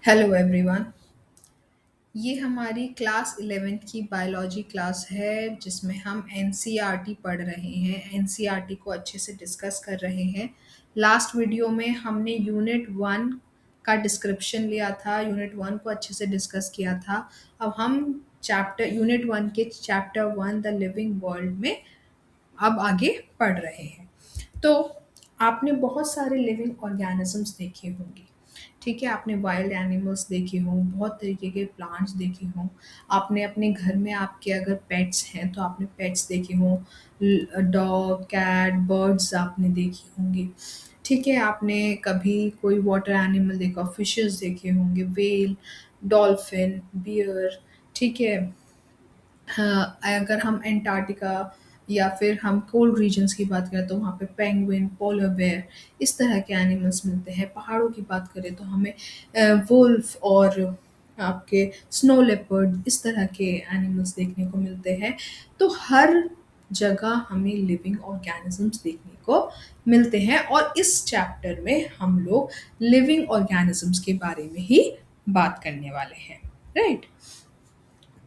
Hello everyone. ये हमारी class 11th की बायोलॉजी क्लास है जिसमें हम एनसीईआरटी पढ़ रहे हैं। एनसीईआरटी को अच्छे से डिस्कस कर रहे हैं। लास्ट वीडियो में हमने यूनिट 1 का डिस्क्रिप्शन लिया था, यूनिट 1 को अच्छे से डिस्कस किया था। अब हम चैप्टर यूनिट 1 के चैप्टर 1 द लिविंग वर्ल्ड में अब आगे पढ़ रहे हैं। तो आपने बहुत सारे लिविंग ऑर्गेनिजम्स देखे होंगे। ठीक है, आपने वाइल्ड एनिमल्स देखे हों, बहुत तरीके के प्लांट्स देखे हों। आपने अपने घर में आपके अगर पेट्स हैं तो आपने पेट्स देखे हों, डॉग, कैट, बर्ड्स आपने देखी होंगी। ठीक है, आपने कभी कोई वाटर एनिमल देखा, फिशेस देखे होंगे, व्हेल, डॉल्फिन, बियर। ठीक है। हाँ, अगर हम एंटार्क्टिका या फिर हम कोल्ड रीजन्स की बात करें तो वहाँ पे पेंगुइन, पोलर बेयर, इस तरह के एनिमल्स मिलते हैं। पहाड़ों की बात करें तो हमें वुल्फ और आपके स्नो लेपर्ड, इस तरह के एनिमल्स देखने को मिलते हैं। तो हर जगह हमें लिविंग ऑर्गेनिजम्स देखने को मिलते हैं और इस चैप्टर में हम लोग लिविंग ऑर्गेनिजम्स के बारे में ही बात करने वाले हैं। राइट।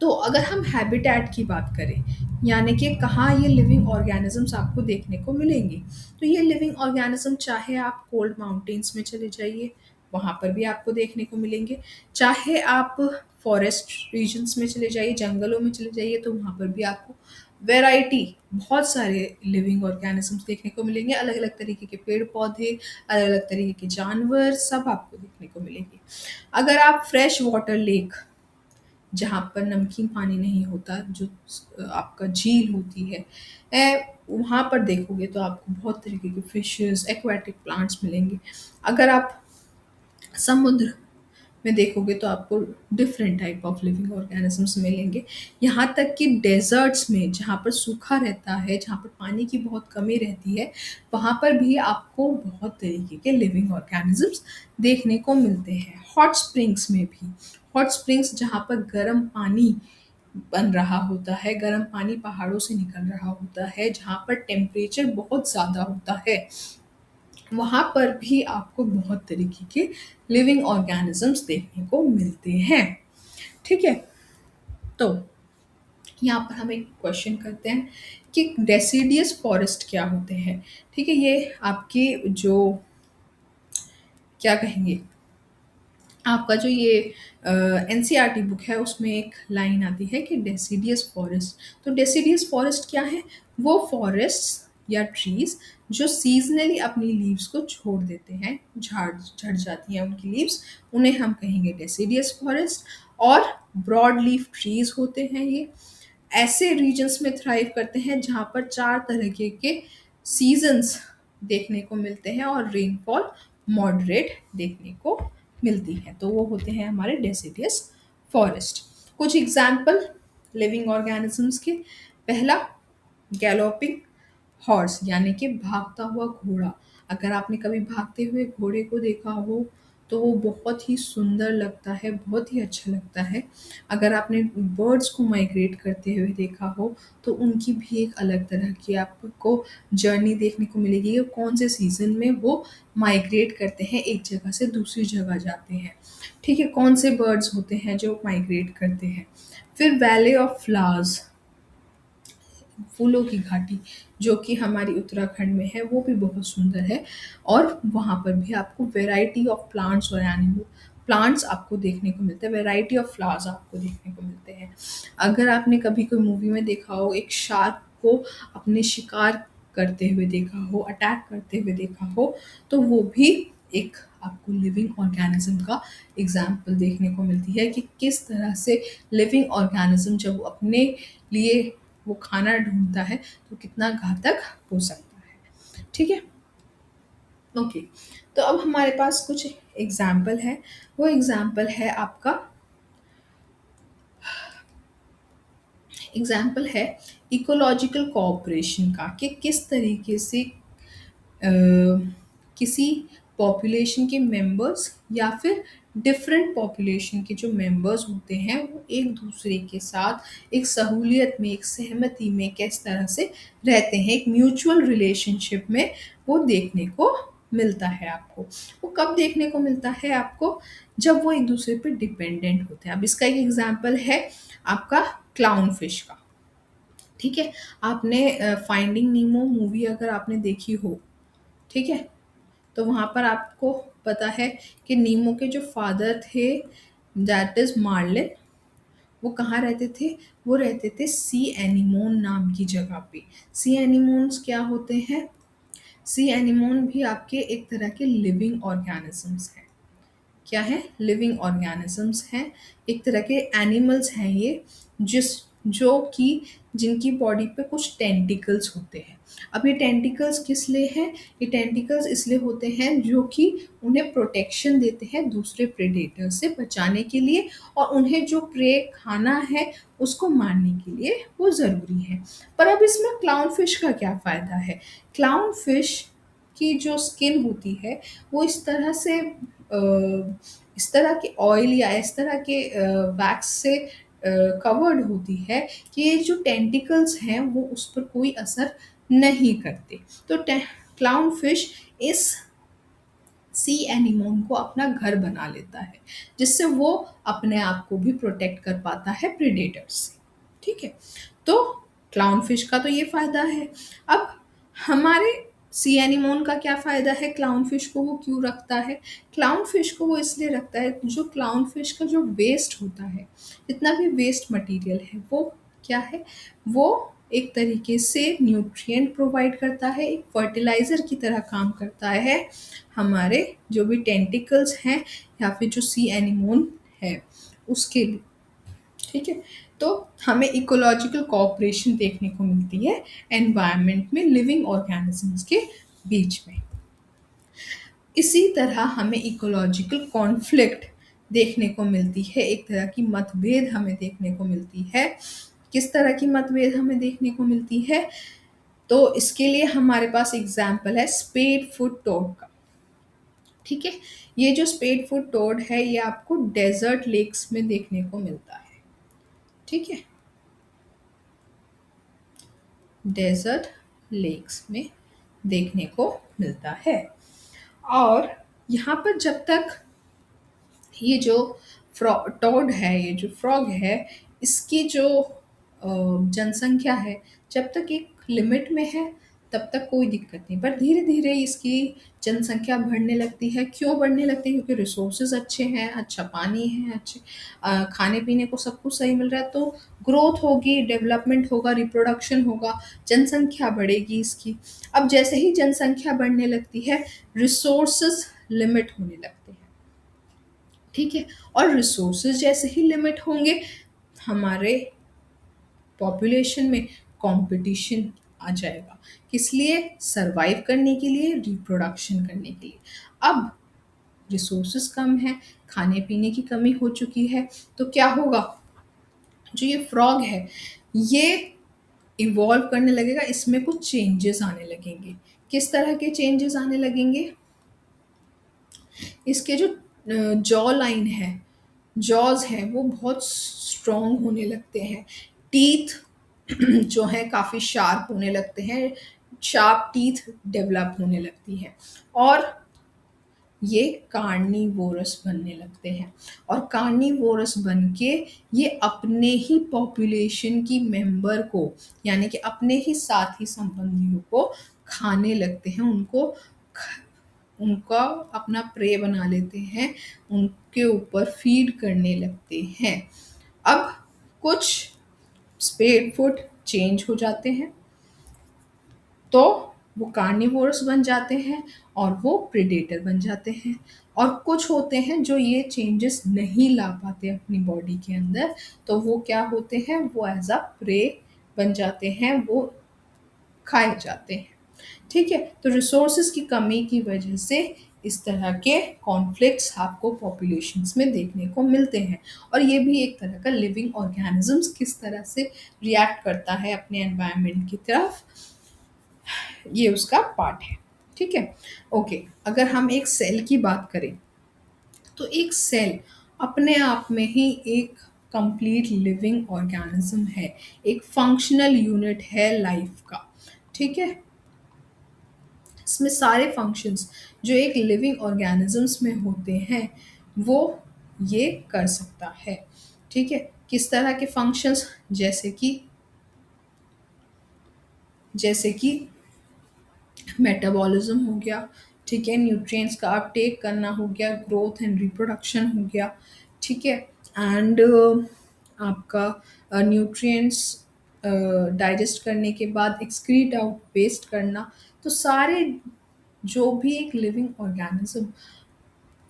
तो अगर हम हैबिटेट की बात करें, यानी कि कहाँ ये लिविंग ऑर्गेनिजम्स आपको देखने को मिलेंगे, तो ये लिविंग ऑर्गेनिज्म चाहे आप कोल्ड माउंटेन्स में चले जाइए, वहाँ पर भी आपको देखने को मिलेंगे। चाहे आप फॉरेस्ट रीजन्स में चले जाइए, जंगलों में चले जाइए, तो वहाँ पर भी आपको वैरायटी, बहुत सारे लिविंग ऑर्गेनिजम्स देखने को मिलेंगे। अलग अलग तरीके के पेड़ पौधे, अलग अलग तरीके के जानवर, सब आपको देखने को मिलेंगे। अगर आप फ्रेश वाटर लेक, जहाँ पर नमकीन पानी नहीं होता, जो आपका झील होती है, वहाँ पर देखोगे तो आपको बहुत तरीके के फिशेस, एक्वाटिक प्लांट्स मिलेंगे। अगर आप समुद्र में देखोगे तो आपको different type of living organisms मिलेंगे। यहाँ तक कि डेजर्ट्स में, जहाँ पर सूखा रहता है, जहाँ पर पानी की बहुत कमी रहती है, वहाँ पर भी आपको बहुत तरीके के लिविंग ऑर्गेनिजम्स देखने को मिलते हैं। हॉट स्प्रिंग्स में भी, हॉट स्प्रिंग्स जहाँ पर गर्म पानी बन रहा होता है, गर्म पानी पहाड़ों से निकल रहा होता है, जहाँ पर टेम्परेचर बहुत ज़्यादा होता है, वहाँ पर भी आपको बहुत तरीके के लिविंग ऑर्गेनिजम्स देखने को मिलते हैं। ठीक है। तो यहाँ पर हम एक क्वेश्चन करते हैं कि डेसिडियस फॉरेस्ट क्या होते हैं। ठीक है, ये आपकी जो क्या कहेंगे, आपका जो ये एनसीईआरटी बुक है उसमें एक लाइन आती है कि डेसिडियस फॉरेस्ट। तो डेसिडियस फॉरेस्ट क्या है? वो फॉरेस्ट या ट्रीज जो सीजनली अपनी लीव्स को छोड़ देते हैं, झाड़ झड़ जाती हैं उनकी लीव्स, उन्हें हम कहेंगे डेसिडियस फॉरेस्ट। और ब्रॉड लीफ ट्रीज होते हैं ये, ऐसे रीजन्स में थ्राइव करते हैं जहाँ पर 4 तरह के सीजन्स देखने को मिलते हैं और रेनफॉल मॉडरेट देखने को मिलती है। तो वो होते हैं हमारे डेसिडियस फॉरेस्ट। कुछ एग्जाम्पल लिविंग ऑर्गेनिजम्स के। पहला, गैलोपिंग हॉर्स, यानी कि भागता हुआ घोड़ा। अगर आपने कभी भागते हुए घोड़े को देखा हो तो वो बहुत ही सुंदर लगता है, बहुत ही अच्छा लगता है। अगर आपने बर्ड्स को माइग्रेट करते हुए देखा हो तो उनकी भी एक अलग तरह की आपको जर्नी देखने को मिलेगी कि कौन से सीज़न में वो माइग्रेट करते हैं, एक जगह से दूसरी जगह जाते हैं। ठीक है, कौन से बर्ड्स होते हैं जो माइग्रेट करते हैं। फिर वैले ऑफ फ्लावर्स, फूलों की घाटी, जो कि हमारी उत्तराखंड में है, वो भी बहुत सुंदर है। और वहाँ पर भी आपको वैरायटी ऑफ प्लांट्स और एनिमल प्लांट्स आपको देखने को मिलते हैं, वैरायटी ऑफ फ्लावर्स आपको देखने को मिलते हैं। अगर आपने कभी कोई मूवी में देखा हो, एक शार्क को अपने शिकार करते हुए देखा हो, अटैक करते हुए देखा हो, तो वो भी एक आपको लिविंग ऑर्गेनिज्म का एग्जाम्पल देखने को मिलती है कि किस तरह से लिविंग ऑर्गेनिज्म जब वो अपने लिए वो खाना ढूंढता है तो कितना घातक हो सकता है। ठीक है। ओके। तो अब हमारे पास कुछ एग्जाम्पल है। वो एग्जाम्पल है आपका, एग्जाम्पल है इकोलॉजिकल कोऑपरेशन का, कि किस तरीके से किसी पॉपुलेशन के मेंबर्स या फिर डिफरेंट पॉपुलेशन के जो मेंबर्स होते हैं वो एक दूसरे के साथ एक सहूलियत में, एक सहमति में किस तरह से रहते हैं, एक म्यूचुअल रिलेशनशिप में वो देखने को मिलता है आपको। वो कब देखने को मिलता है आपको? जब वो एक दूसरे पे डिपेंडेंट होते हैं। अब इसका एक एग्जांपल है आपका क्लाउन फिश का। ठीक है, आपने फाइंडिंग नीमो मूवी अगर आपने देखी हो, ठीक है, तो वहां पर आपको पता है कि नीमो के जो फादर थे, दैट इज मार्लिन, वो कहाँ रहते थे? वो रहते थे सी एनिमोन नाम की जगह पे। सी एनिमोन्स क्या होते हैं? सी एनिमोन भी आपके एक तरह के लिविंग ऑर्गेनिजम्स हैं। क्या है? लिविंग ऑर्गेनिजम्स हैं, एक तरह के एनिमल्स हैं ये, जिस जो कि जिनकी बॉडी पे कुछ टेंटिकल्स होते हैं। अब ये टेंटिकल्स किस लिए हैं? ये टेंटिकल्स इसलिए होते हैं जो कि उन्हें प्रोटेक्शन देते हैं दूसरे प्रेडेटर से बचाने के लिए, और उन्हें जो प्रे खाना है उसको मारने के लिए वो ज़रूरी है। पर अब इसमें क्लाउन फिश का क्या फ़ायदा है? क्लाउन फिश की जो स्किन होती है वो इस तरह के ऑयल या इस तरह के वैक्स से कवर्ड होती है कि ये जो टेंटिकल्स हैं वो उस पर कोई असर नहीं करते। तो क्लाउन फिश इस सी एनिमोन को अपना घर बना लेता है, जिससे वो अपने आप को भी प्रोटेक्ट कर पाता है प्रेडेटर्स से। ठीक है, तो क्लाउन फिश का तो ये फायदा है। अब हमारे सी एनिमोन का क्या फायदा है? क्लाउन फिश को वो क्यों रखता है? क्लाउन फिश को वो इसलिए रखता है, जो क्लाउन फिश का जो वेस्ट होता है, जितना भी वेस्ट मटेरियल है, वो क्या है? वो एक तरीके से न्यूट्रिएंट प्रोवाइड करता है, एक फर्टिलाइजर की तरह काम करता है हमारे जो भी टेंटिकल्स हैं या फिर जो सी एनिमोन है उसके लिए। ठीक है, तो हमें इकोलॉजिकल कोऑपरेशन देखने को मिलती है एनवायरनमेंट में लिविंग ऑर्गेनिजम्स के बीच में। इसी तरह हमें इकोलॉजिकल कॉन्फ्लिक्ट देखने को मिलती है, एक तरह की मतभेद हमें देखने को मिलती है। किस तरह की मतभेद हमें देखने को मिलती है? तो इसके लिए हमारे पास एग्जाम्पल है स्पेड फुट टोड का। ठीक है, ये जो स्पेड फुट टोड है ये आपको डेजर्ट लेक्स में देखने को मिलता है। ठीक है, डेजर्ट लेक्स में देखने को मिलता है। और यहाँ पर जब तक ये जो टोड है, ये जो फ्रॉग है, इसकी जो जनसंख्या है, जब तक एक लिमिट में है तब तक कोई दिक्कत नहीं, पर धीरे धीरे इसकी जनसंख्या बढ़ने लगती है। क्यों बढ़ने लगती है? क्योंकि रिसोर्सेज अच्छे हैं, अच्छा पानी है, अच्छे खाने पीने को सब कुछ सही मिल रहा है, तो ग्रोथ होगी, डेवलपमेंट होगा, रिप्रोडक्शन होगा, जनसंख्या बढ़ेगी इसकी। अब जैसे ही जनसंख्या बढ़ने लगती है, रिसोर्सेज लिमिट होने लगते हैं। ठीक है, और रिसोर्सेज जैसे ही लिमिट होंगे, हमारे पॉपुलेशन में कंपटीशन आ जाएगा। किस लिए? सरवाइव करने के लिए, रिप्रोडक्शन करने के लिए। अब रिसोर्सेज कम है, खाने पीने की कमी हो चुकी है, तो क्या होगा? जो ये फ्रॉग है ये इवॉल्व करने लगेगा, इसमें कुछ चेंजेस आने लगेंगे। किस तरह के चेंजेस आने लगेंगे? इसके जो जॉ लाइन है, जॉज है, वो बहुत स्ट्रॉन्ग होने लगते हैं। टीथ जो है काफ़ी शार्प होने लगते हैं, शार्प टीथ डेवलप होने लगती है, और ये कार्निवोरस बनने लगते हैं। और कार्निवोरस बन के ये अपने ही पॉपुलेशन की मेंबर को, यानी कि अपने ही साथी संबंधियों को खाने लगते हैं, उनका अपना प्रे बना लेते हैं, उनके ऊपर फीड करने लगते हैं। अब कुछ स्पेड फुट चेंज हो जाते हैं, तो वो कार्निवोरस बन जाते हैं और वो प्रेडेटर बन जाते हैं। और कुछ होते हैं जो ये चेंजेस नहीं ला पाते अपनी बॉडी के अंदर, तो वो क्या होते हैं? वो एज अ प्रे बन जाते हैं, वो खाए जाते हैं। ठीक है, तो रिसोर्सेज की कमी की वजह से इस तरह के कॉन्फ्लिक्ट्स आपको पॉपुलेशंस में देखने को मिलते हैं। और ये भी एक तरह का लिविंग ऑर्गेनिजम्स किस तरह से रिएक्ट करता है अपने एनवायरनमेंट की तरफ, ये उसका पार्ट है। ठीक है, ओके, अगर हम एक सेल की बात करें, तो एक सेल अपने आप में ही एक कंप्लीट लिविंग ऑर्गेनिज्म है, एक फंक्शनल यूनिट है लाइफ का। ठीक है, इसमें सारे फंक्शंस जो एक लिविंग ऑर्गेनिजम्स में होते हैं वो ये कर सकता है। ठीक है, किस तरह के फंक्शंस, जैसे कि मेटाबॉलिज्म हो गया, ठीक है, न्यूट्रिएंट्स का अपटेक करना हो गया, ग्रोथ एंड रिप्रोडक्शन हो गया, ठीक है, एंड आपका न्यूट्रिएंट्स डाइजेस्ट करने के बाद एक्सक्रीट आउट वेस्ट करना। तो सारे जो भी एक लिविंग ऑर्गेनिज्म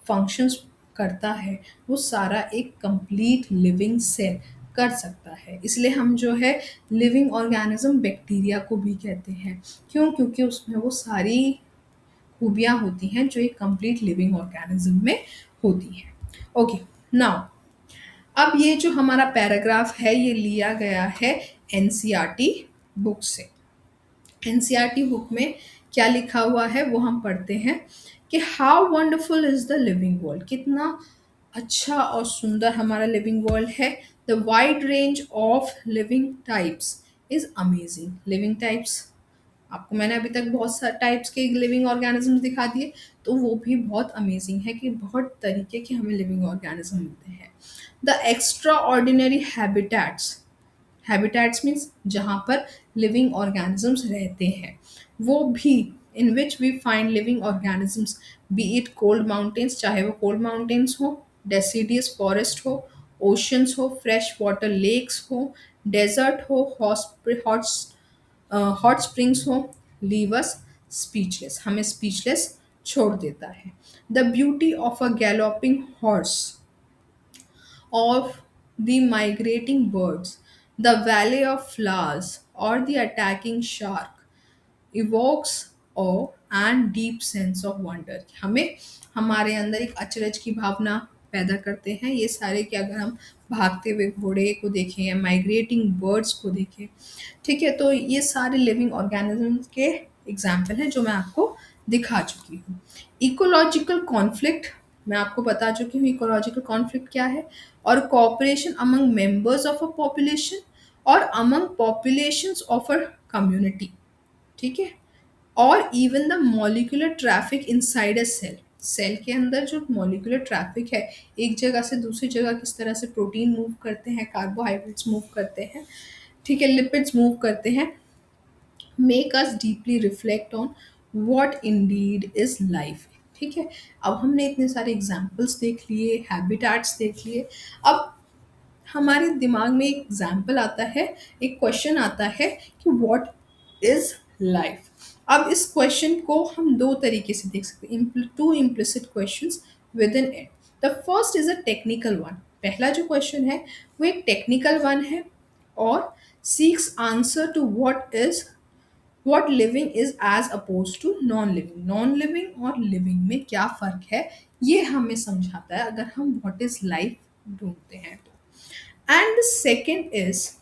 फंक्शंस करता है वो सारा एक कंप्लीट लिविंग सेल कर सकता है। इसलिए हम जो है लिविंग ऑर्गेनिज्म बैक्टीरिया को भी कहते हैं। क्यों? क्योंकि उसमें वो सारी खूबियाँ होती हैं जो एक कंप्लीट लिविंग ऑर्गेनिज्म में होती हैं। ओके, नाउ अब ये जो हमारा पैराग्राफ है ये लिया गया है एनसीईआरटी बुक से। एनसीईआरटी बुक में क्या लिखा हुआ है वो हम पढ़ते हैं कि how wonderful is the living world, कितना अच्छा और सुंदर हमारा लिविंग वर्ल्ड है। The wide range of living types is amazing. Living types, आपको मैंने अभी तक बहुत सारे टाइप्स के लिविंग ऑर्गेनिजम्स दिखा दिए, तो वो भी बहुत अमेजिंग है कि बहुत तरीके के हमें लिविंग ऑर्गेनिज्म मिलते हैं। The extraordinary habitats, habitats means जहाँ पर लिविंग ऑर्गेनिजम्स रहते हैं, वो भी in which we find living organisms, be it cold mountains, चाहे वो कोल्ड माउंटेन्स हो, डेसिडियस फॉरेस्ट हो, ओशंस हो, फ्रेश वाटर लेक्स हो, डेजर्ट हो, हॉट स्प्रिंग्स हो, लीव अस स्पीचलेस, हमें स्पीचलेस छोड़ देता है। The beauty of a galloping horse, of the migrating birds, the valley of flowers, or the attacking shark evokes awe and deep sense of wonder। हमें हमारे अंदर एक अचरज की भावना पैदा करते हैं ये सारे कि अगर हम भागते हुए घोड़े को देखें या माइग्रेटिंग बर्ड्स को देखें, ठीक है, तो ये सारे लिविंग ऑर्गेनिजम्स के एग्जाम्पल हैं जो मैं आपको दिखा चुकी हूँ। इकोलॉजिकल कॉन्फ्लिक्ट, मैं आपको बता चुकी हूँ इकोलॉजिकल कॉन्फ्लिक्ट क्या है, और cooperation among members of a population और among populations of a community, ठीक है, और even the molecular traffic inside a cell, cell के अंदर जो मॉलिक्यूलर ट्रैफिक है एक जगह से दूसरी जगह किस तरह से प्रोटीन मूव करते हैं, कार्बोहाइड्रेट्स मूव करते हैं, ठीक है, लिपिड्स मूव करते हैं, make us deeply reflect on what Indeed is life. ठीक है, अब हमने इतने सारे एग्जाम्पल्स देख लिए, हैबिटेट्स देख लिए, अब हमारे दिमाग में एक एग्जाम्पल आता है, एक क्वेश्चन आता है कि व्हाट इज लाइफ। अब इस क्वेश्चन को हम दो तरीके से देख सकते हैं, two implicit questions within it. The first is a technical one, पहला जो क्वेश्चन है वो एक टेक्निकल वन है और seeks answer to what living is as oppose to non living. Non living और लिविंग में क्या फर्क है ये हमें समझाता है अगर हम व्हाट इज लाइफ ढूंढते हैं तो। And the second is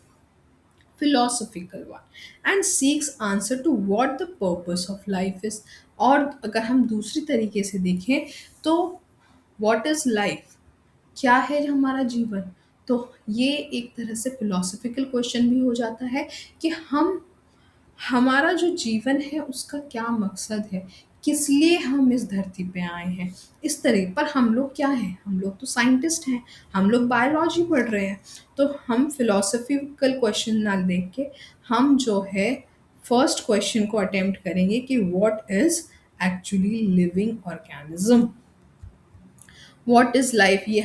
philosophical one and seeks answer to what the purpose of life is। और अगर हम दूसरी तरीके से देखें तो what is life, क्या है हमारा जीवन, तो ये एक तरह से फिलोसफिकल क्वेश्चन भी हो जाता है कि हमारा जो जीवन है उसका क्या मकसद है, किस लिए हम इस धरती पे आए हैं। इस तरह पर हम लोग क्या हैं, हम लोग तो साइंटिस्ट हैं, हम लोग बायोलॉजी पढ़ रहे हैं, तो हम फिलोसफिकल क्वेश्चन ना देख के हम जो है फर्स्ट क्वेश्चन को अटेम्प्ट करेंगे कि what is actually living organism, what is life, ये